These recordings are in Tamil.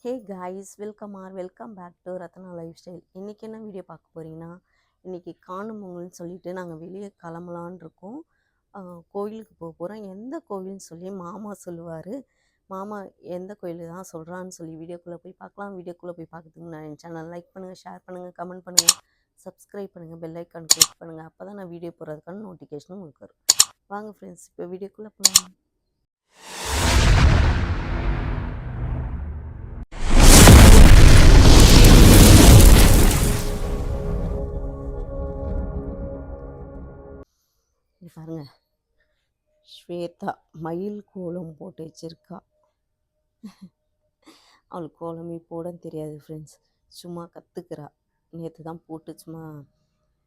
Hey guys, welcome back to Ratna lifestyle. இன்றைக்கி என்ன வீடியோ பார்க்க போகிறீங்கன்னா, இன்றைக்கி காணும் பொங்கல்னு சொல்லிட்டு நாங்கள் வெளியே கிளம்பலான் இருக்கோம். கோயிலுக்கு போக போகிறோம். எந்த கோவில்னு சொல்லி மாமா சொல்லுவார். மாமா எந்த கோயில் தான் சொல்கிறான்னு சொல்லி வீடியோக்குள்ளே போய் பார்க்கலாம். வீடியோக்குள்ளே போய் பார்க்கறதுக்கு நான் என் சேனல் லைக் பண்ணுங்கள், ஷேர் பண்ணுங்கள், கமெண்ட் பண்ணுங்கள், சப்ஸ்கிரைப் பண்ணுங்கள், பெல் ஐக்கான் கிளிக் பண்ணுங்கள். அப்போ தான் நான் வீடியோ போடுறதுக்கான நோட்டிஃபிகேஷனும் உங்களுக்கு வரும். வாங்க ஃப்ரெண்ட்ஸ், இப்போ வீடியோக்குள்ளே போகலாம். பாருங்க, ஸ்வேதா மயில் கோலம் போட்டு வச்சிருக்கா. அவளுக்கு கோலமே போட தெரியாது ஃப்ரெண்ட்ஸ், சும்மா கற்றுக்கிறா. நேற்று தான் போட்டு சும்மா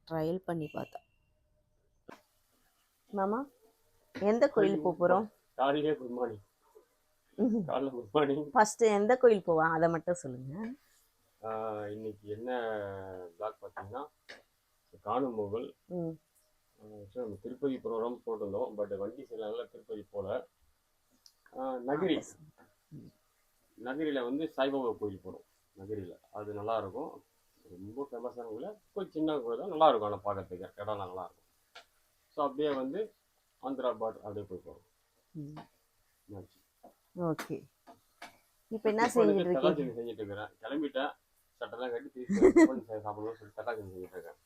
ட்ரையல் பண்ணி பார்த்தா. மாமா எந்த கோயில் போகிறோம்? ஃபஸ்ட்டு எந்த கோயில் போவா அதை மட்டும் சொல்லுங்கள். இன்னைக்கு என்ன பிளாக் பார்த்தீங்கன்னா காணும் பொங்கல். நம்ம திருப்பதி ப்ரோக்ராம் போட்டிருந்தோம், பட் வண்டி சில திருப்பதி போல. நகரியில் வந்து சாய்பாபா கோயில் போகிறோம். நகரியில் அது நல்லாயிருக்கும், ரொம்ப ஃபேமஸான கோயில். கொஞ்சம் சின்ன கோயில் தான், நல்லாயிருக்கும். ஆனால் பார்க்கறதுக்கு இடம்லாம் நல்லாயிருக்கும். ஸோ அப்படியே வந்து ஆந்திரா பார்டர் அப்படியே போய் போகிறோம். ஓகே, இப்போ என்ன செஞ்சுட்டு இருக்கிறேன். கிளம்பிட்டேன், சட்டெல்லாம் கட்டி திருப்பி சாப்பிடணும்னு சொல்லி தக்காளி செஞ்சுட்டு இருக்கேன்.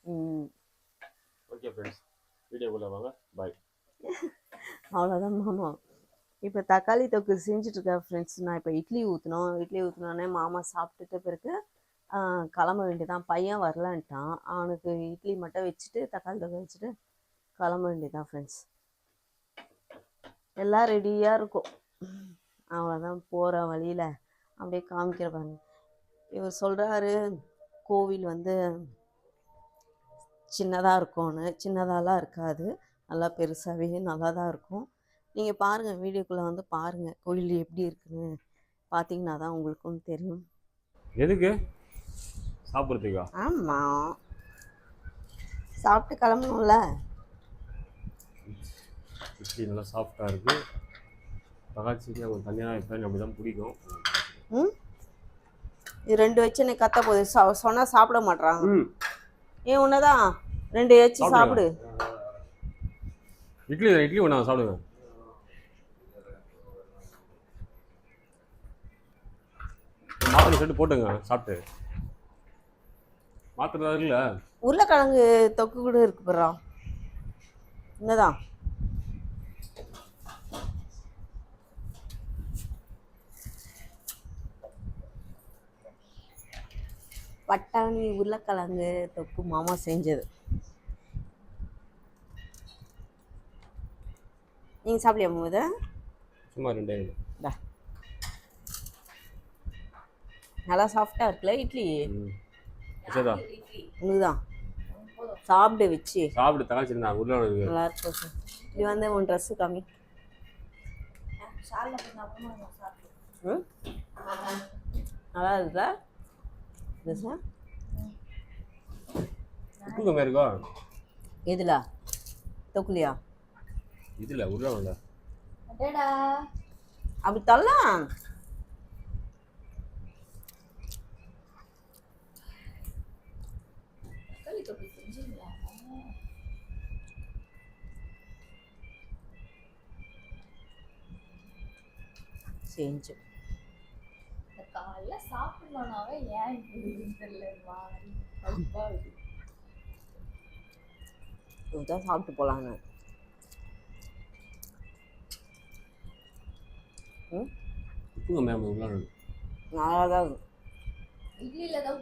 ஓகே ஃப்ரெண்ட்ஸ், வீடியோக்குள்ளே வாங்க. பாய். அவ்வளோதான் மாமா. இப்போ தக்காளி தொக்கு செஞ்சுட்ருக்கேன் ஃப்ரெண்ட்ஸ். நான் இப்போ இட்லி ஊற்றினோடனே மாமா சாப்பிட்டுட்டு பிறகு கிளம்ப வேண்டியதான். பையன் வரலான்ட்டான். அவனுக்கு இட்லி மட்டும் வச்சுட்டு தக்காளி தொக்கு வச்சுட்டு கிளம்ப வேண்டியதான் ஃப்ரெண்ட்ஸ். எல்லாம் ரெடியாக இருக்கும். அவ்வளோதான், போகிற வழியில் அப்படியே காமிக்கிற பாருங்க. இவர் சொல்கிறாரு கோவில் வந்து சின்னதாக இருக்கும்னு. சின்னதாலாம் இருக்காது, நல்லா பெருசாகவே நல்லா தான் இருக்கும். நீங்கள் பாருங்கள், வீடியோக்குள்ளே வந்து பாருங்கள் கோயில் எப்படி இருக்குன்னு. பார்த்தீங்கன்னா தான் உங்களுக்கும் தெரியும். எதுக்கு சாப்பிட்றதுக்கா? ஆமாம், சாப்பிட்டு கிளம்பணும்ல. இட்லி நல்லா சாஃப்டாக இருக்குது. தக்காளி அவங்க தனியாக எப்போ அப்படி தான் பிடிக்கும். இது 2 வச்சு எனக்கு கத்த போகுது. சொன்னால் சாப்பிட மாட்றாங்க. ஏன் ஒன்றுதான் 2 வச்சு சாப்பிடு. இட்லி ஒன்றா சாப்பிடுங்க. மாத்திரை செட்டு போட்டுங்க, சாப்பிட்டு மாத்திரை இருக்குல்ல. உருளைக்கிழங்கு தொக்கு கூட இருக்கு போடுறோம். என்னதான் பட்டாணி உருளைக்கிழங்கு தொக்கு மாமா செஞ்சது. நீங்கள் சாப்பிடலையா போது? சும்மா 2 நல்லா சாஃப்டாக இருக்குல்ல இட்லி. உனக்குதான் சாப்பிடு வச்சு சாப்பிடு. தக்காளி உருளை நல்லா இருக்கும் சார். இது வந்து உன் ட்ரெஸ்ஸு காமி. நல்லா இருக்குதா ட்ரெஸ்ஸா? இருக்கா எதுல தொக்குலியா? இதில் உருளை அப்படி தரலாம். செஞ்சு காலைல சாப்பிடணும்னாவே ஏன் இதுதான் சாப்பிட்டு போகலான்னு. நல்லா தான் இருக்கும். இட்லியில தான்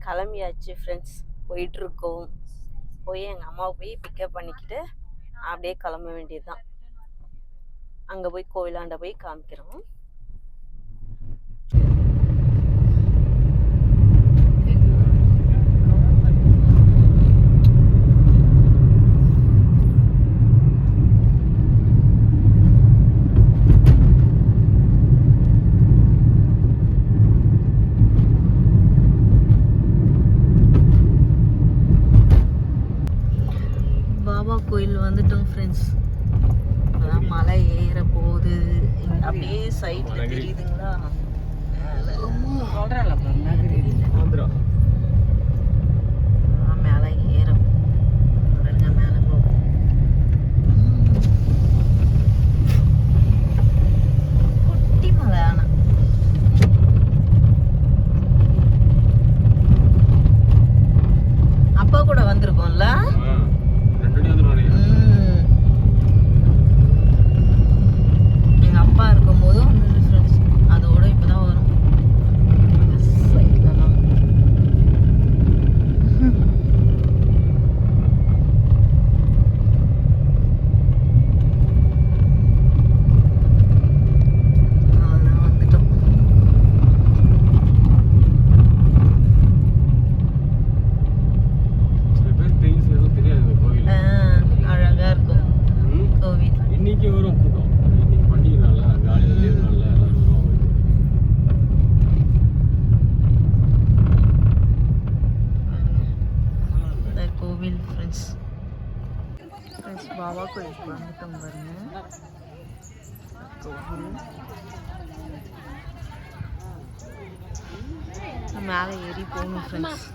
கிளம்பியாச்சு ஃப்ரெண்ட்ஸ், போயிட்டுருக்கோம். போய் எங்கள் அம்மாவை போய் பிக்கப் பண்ணிக்கிட்டு அப்படியே கிளம்ப வேண்டியது தான். அங்கே போய் கோயிலாண்ட போய் காமிக்கிறோம். பாபா கோயில் வந்துட்டோம் ஃப்ரெண்ட்ஸ். அதான் மலை ஏற போகுது. அப்படியே சைடில் தெரியுதுங்களா மேலே ஏறும். மேலே போகும். குட்டி மலை. ஆனால் அப்பா கூட வந்திருக்கோம்ல. எங்க அப்பா இருக்கும் போதும் வந்தது ஃப்ரெண்ட்ஸ். அதோட இப்பதான் வரும். அழகா இருக்கும் கோவில். இன்னைக்கு வரும் கூட்டம். இன்னைக்கு பண்டிகை நாள்ல காலையில லீவ் நாள்ல எல்லாரும் வருவாங்க. இந்த கோவில் ஃப்ரெண்ட்ஸ். பாபா கோயிலுக்கு வந்துட்டோம் பாருங்க. கோவில் மேலே ஏறி போகணும் ஃப்ரெண்ட்ஸ்.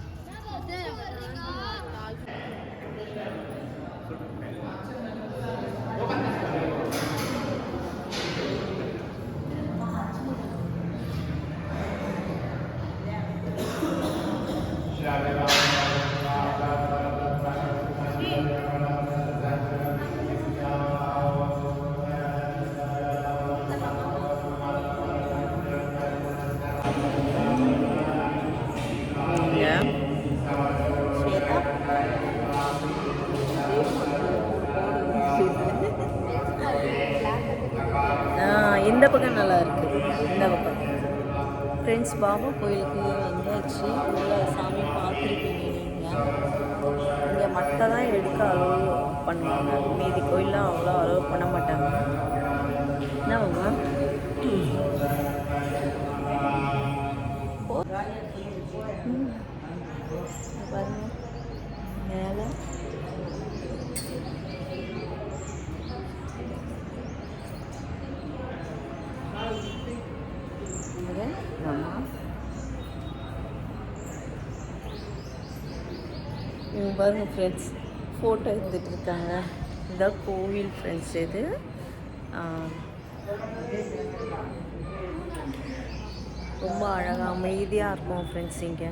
இந்த பக்கம் நல்லா இருக்கு. இந்த பக்கம் ஃப்ரெண்ட்ஸ் பாபா கோயிலுக்கு வந்தாச்சு. உள்ள சாமி பார்த்துருப்பீங்க நீங்கள். இங்கே மட்டும் தான் எடுக்க அலோவ் பண்ணுவாங்க. மீதி கோயிலெலாம் அவ்வளோ அலோவ் பண்ண மாட்டாங்க. என்ன அவங்க பாருங்க மேலே பாருங்க ஃப்ரெண்ட்ஸ் ஃபோட்டோ எடுத்துகிட்டு இருக்காங்க. இதுதான் கோவில் ஃப்ரெண்ட்ஸ். இது ரொம்ப அழகாக அமைதியாக இருக்கும் ஃப்ரெண்ட்ஸ். இங்கே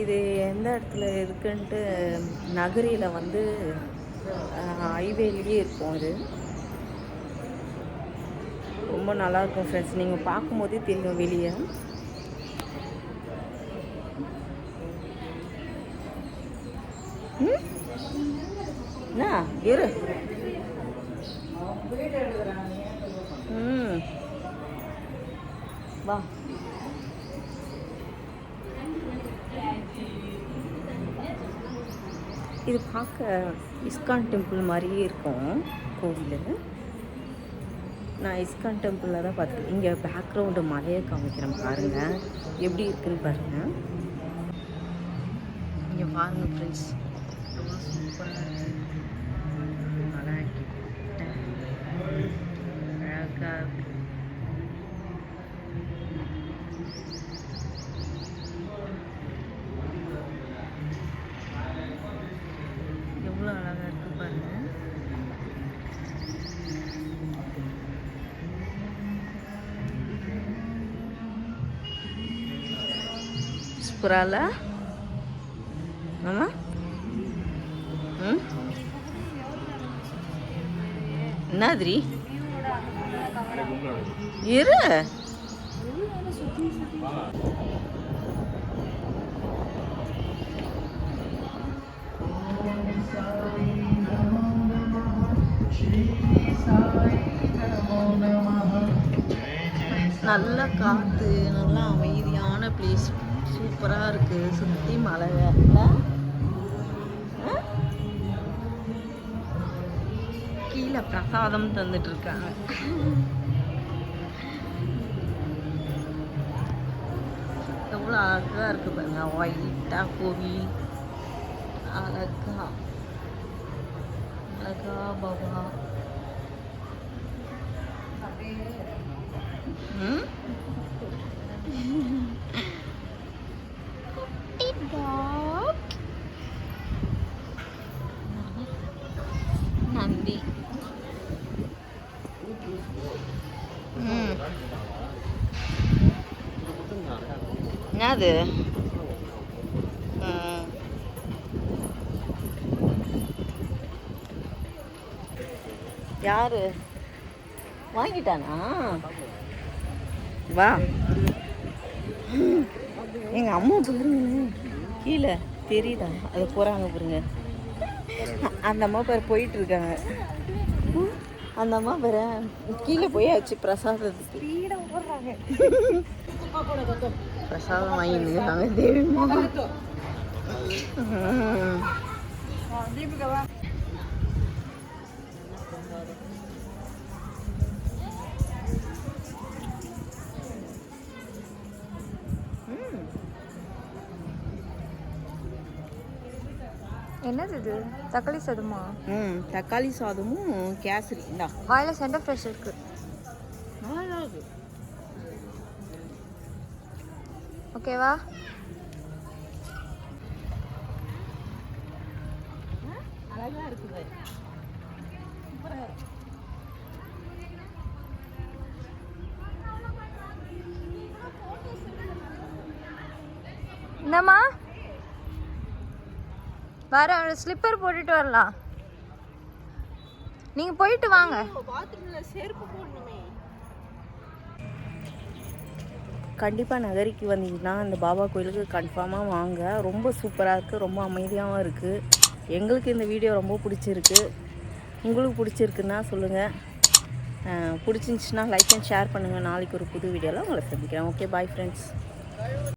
இது எந்த இடத்துல இருக்குன்ட்டு நகரியில் வந்து ஹைவேலேயே இருக்கும். இது ரொம்ப நல்லாயிருக்கும் ஃப்ரெண்ட்ஸ். நீங்கள் பார்க்கும்போதே தெரியும் வெளியே. என்ன இரு வா. இது பார்க்க இஸ்கான் டெம்பிள் மாதிரியே இருக்கும் கோவில். நான் இஸ்கான் டெம்பிளில் தான் பார்த்துருக்கேன். இங்கே பேக்ரவுண்டு மலையை காமிக்கிறேன் பாருங்கள், எப்படி இருக்குன்னு பாருங்கள். இங்கே பாருங்கள் ஃப்ரெண்ட்ஸ், ரொம்ப சூப்பராக இருக்குது. மலை கிட்ட அழகாக இருக்குது. எவ்வளோ அழகாக இருக்குது பாருங்கள். சூப்பரால மாமா. என்னதுரி இரு. நல்ல காற்று, நல்லா அமைதியான பிளேஸ், சூப்பராக இருக்குது. சுற்றி மலை, கீழே பிரசாதம் தந்துட்டு இருக்காங்க. எவ்வளோ அழகாக இருக்குது பாருங்க. ஒயிட்டாக கோவில் அழகா அழகா பாபா. ம் நந்தி. என்னது? யாரு வாங்கிட்டானா? வா எங்கள் அம்மா பாருங்க கீழே தெரியுதா? அது போகிறாங்க பாருங்க. அந்த அம்மா பேர் போயிட்டு இருக்காங்க. அந்த அம்மா பேர கீழே போயாச்சு பிரசாதத்துக்கு. பிரசாதம் வாங்கிருக்காங்க தேவிமா. என்னது இது? தக்காளி சாதமா? தக்காளி சாதமும் கேசரி. இந்தா வாயில சென்டர் ஃப்ரெஷ் இருக்கு. நல்லா இருக்கு. ஓகேவா? அழகா இருக்குது. சூப்பரா இருக்கு. என்னம்மா வர ஸ்லிப்பர் போட்டுட்டு வரலாம். நீங்க போயிட்டு வாங்க. கண்டிப்பாக நகரிக்கு வந்தீங்கன்னா இந்த பாபா கோயிலுக்கு கன்ஃபார்மாக வாங்க. ரொம்ப சூப்பராக இருக்குது, ரொம்ப அமைதியாகவும் இருக்குது. எங்களுக்கு இந்த வீடியோ ரொம்ப பிடிச்சிருக்கு. உங்களுக்கு பிடிச்சிருக்குன்னா சொல்லுங்கள். பிடிச்சிருந்துச்சின்னா லைக் அண்ட் ஷேர் பண்ணுங்கள். நாளைக்கு ஒரு புது வீடியோவில் உங்களை சந்திக்கிறேன். Okay, bye friends.